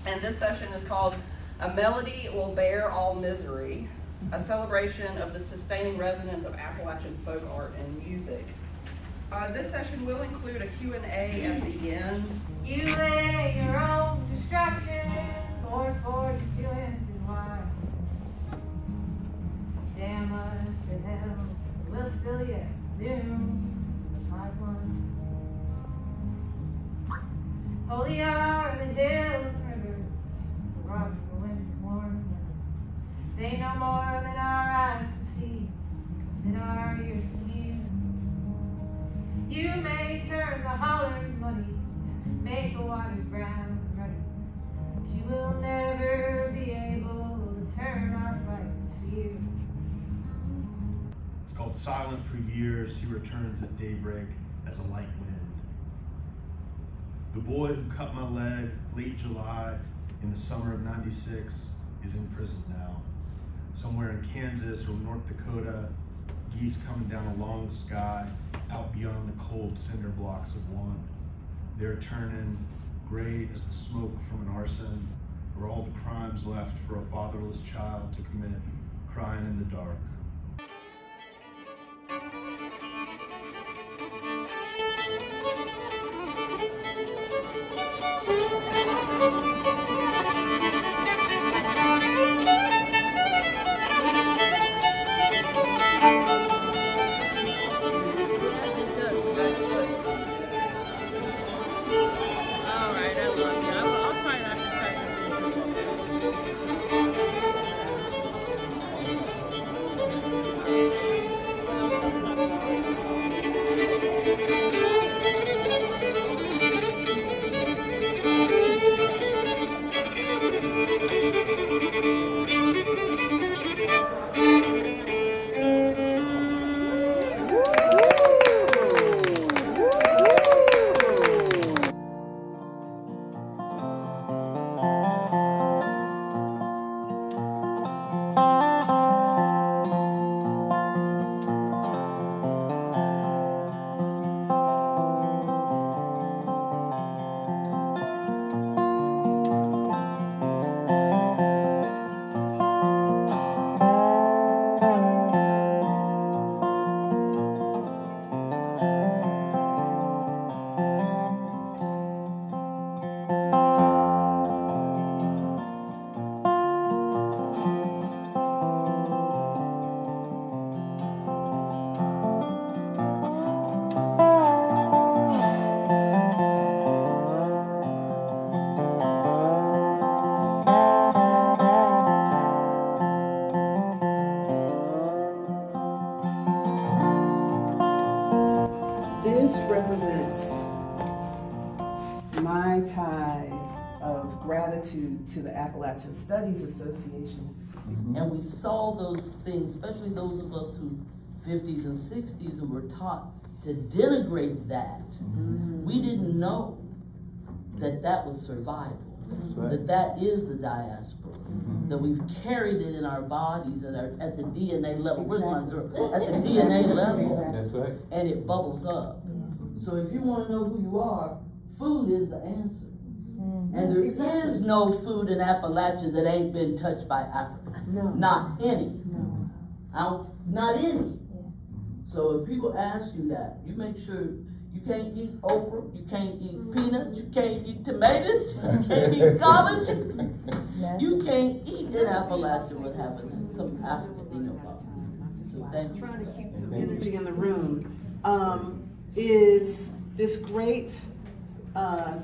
And this session is called A Melody Will Bear All Misery, a celebration of the sustaining resonance of Appalachian folk art and music. This session will include a Q&A at the end. You lay your own destruction for 42 inches wide. Damn us to hell, we'll still yet doom the pipeline. Holy are the hills and rivers, the rocks the wind is warm. They know more than our eyes can see, than our ears can hear. You may turn the hollers muddy, make the waters brown and ruddy, but you will never be able to turn our fight to fear. It's called Silent for Years, He Returns at Daybreak as a Light Wind. The boy who cut my leg late July in the summer of '96 is in prison now. Somewhere in Kansas or North Dakota, geese coming down a long sky out beyond the cold cinder blocks of one. They're turning gray as the smoke from an arson, or all the crimes left for a fatherless child to commit, crying in the dark. Represents my tithe of gratitude to the Appalachian Studies Association. And we saw those things, especially those of us who 50s and 60s and were taught to denigrate that. We didn't know that that was survival, that is the diaspora, that we've carried it in our bodies and at the DNA level. Where's my girl? At the DNA level. That's right. And it bubbles up. So if you want to know who you are, food is the answer. And there is no food in Appalachia that ain't been touched by Africa. No. Not any. No. Not any. So if people ask you that, you make sure you can't eat okra, you can't eat peanuts, you can't eat tomatoes, you can't eat collard. You can't eat in Appalachia without having some African in your body. So thank you. Trying to keep some energy in the room. Is this great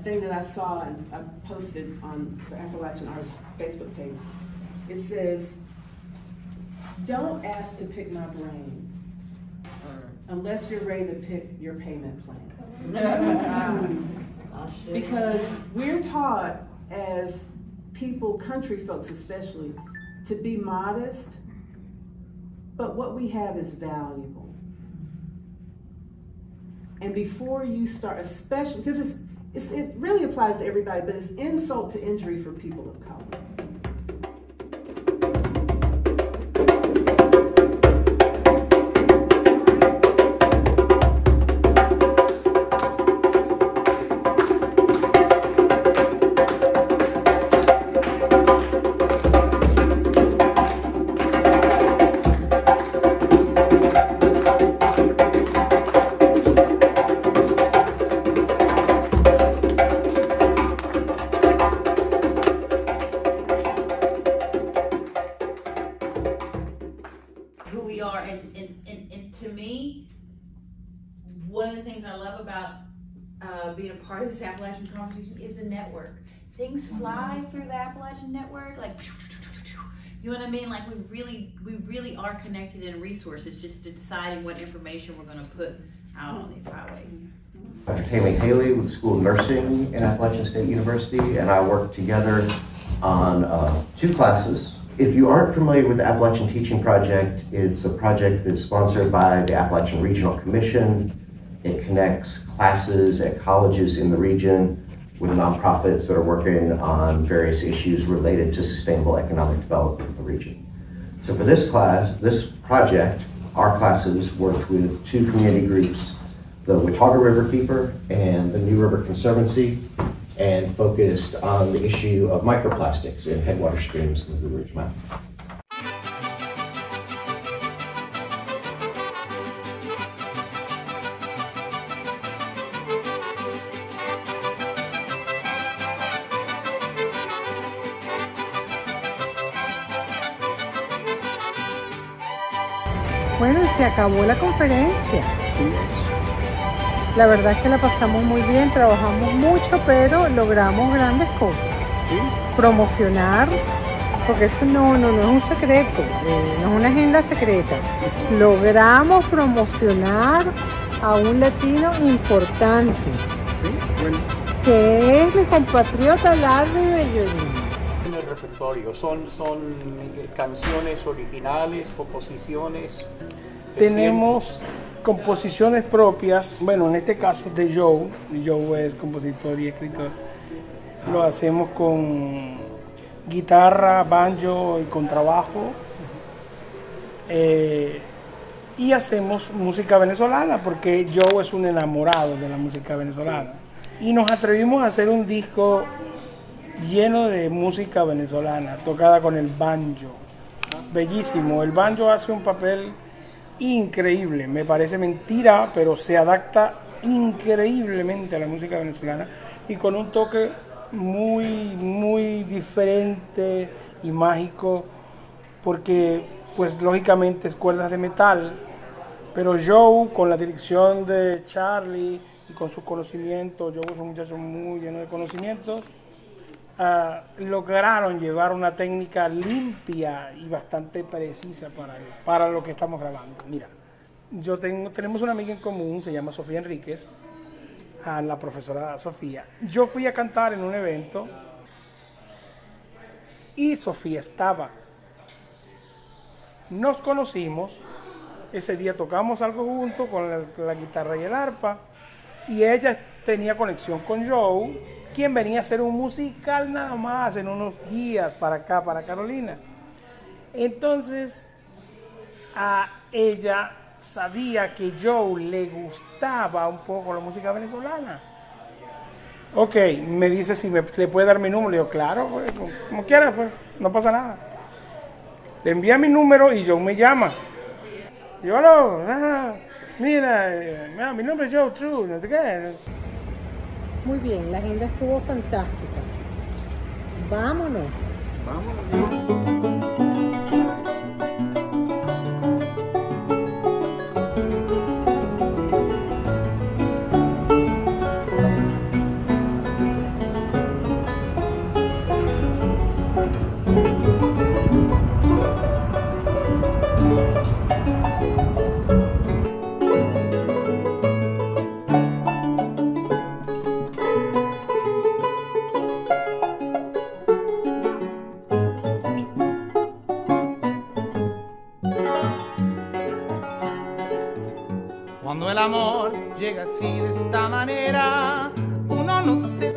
thing that I saw and I posted on the Appalachian Arts Facebook page. It says, don't ask to pick my brain unless you're ready to pick your payment plan. Because we're taught as people, country folks especially, to be modest, but what we have is valuable. And before you start, especially, because it really applies to everybody, but it's insult to injury for people of color. about being a part of this Appalachian Conference is the network. Things fly through the Appalachian network, like, you know what I mean? Like we really are connected in resources, just deciding what information we're going to put out on these highways. Dr. Tammy Haley with the School of Nursing at Appalachian State University, and I work together on 2 classes. If you aren't familiar with the Appalachian Teaching Project, it's a project that's sponsored by the Appalachian Regional Commission. It connects classes at colleges in the region with nonprofits that are working on various issues related to sustainable economic development in the region. So for this project, our classes worked with 2 community groups, the Watauga Riverkeeper and the New River Conservancy, and focused on the issue of microplastics in headwater streams in the Blue Ridge Mountains. Bueno, y se acabó la conferencia. Sí es. La verdad es que la pasamos muy bien, trabajamos mucho, pero logramos grandes cosas. Sí. Promocionar, porque eso no es un secreto, no es una agenda secreta. Logramos promocionar a un latino importante, Sí, bueno. que es mi compatriota Larry Bellolín. En el repertorio son canciones originales, composiciones. Tenemos composiciones propias, bueno, en este caso de Joe. Joe es compositor y escritor. Lo hacemos con guitarra, banjo y contrabajo. Y hacemos música venezolana, porque Joe es un enamorado de la música venezolana. Y nos atrevimos a hacer un disco lleno de música venezolana, tocada con el banjo. Bellísimo, el banjo hace un papel increíble, me parece mentira, pero se adapta increíblemente a la música venezolana y con un toque muy diferente y mágico, porque pues lógicamente es cuerdas de metal, pero Joe, con la dirección de Charlie y con sus conocimientos, Joe es un muchacho muy lleno de conocimientos, lograron llevar una técnica limpia y bastante precisa para lo que estamos grabando. Mira, tenemos una amiga en común, se llama Sofía Enríquez, la profesora Sofía. Yo fui a cantar en un evento y Sofía estaba. Nos conocimos, ese día tocamos algo juntos con la guitarra y el arpa, y ella tenía conexión con Joe, quien venía a hacer un musical nada más en unos días para acá, para Carolina. Entonces, a ella sabía que Joe le gustaba un poco la música venezolana. Ok, me dice si le puede dar mi número. Le digo, claro, pues, como quiera, pues, no pasa nada. Le envía mi número y Joe me llama. Yo, mira, mi nombre es Joe True, no sé qué. Muy bien, la agenda estuvo fantástica. Vámonos. Cuando el amor llega así de esta manera, uno no se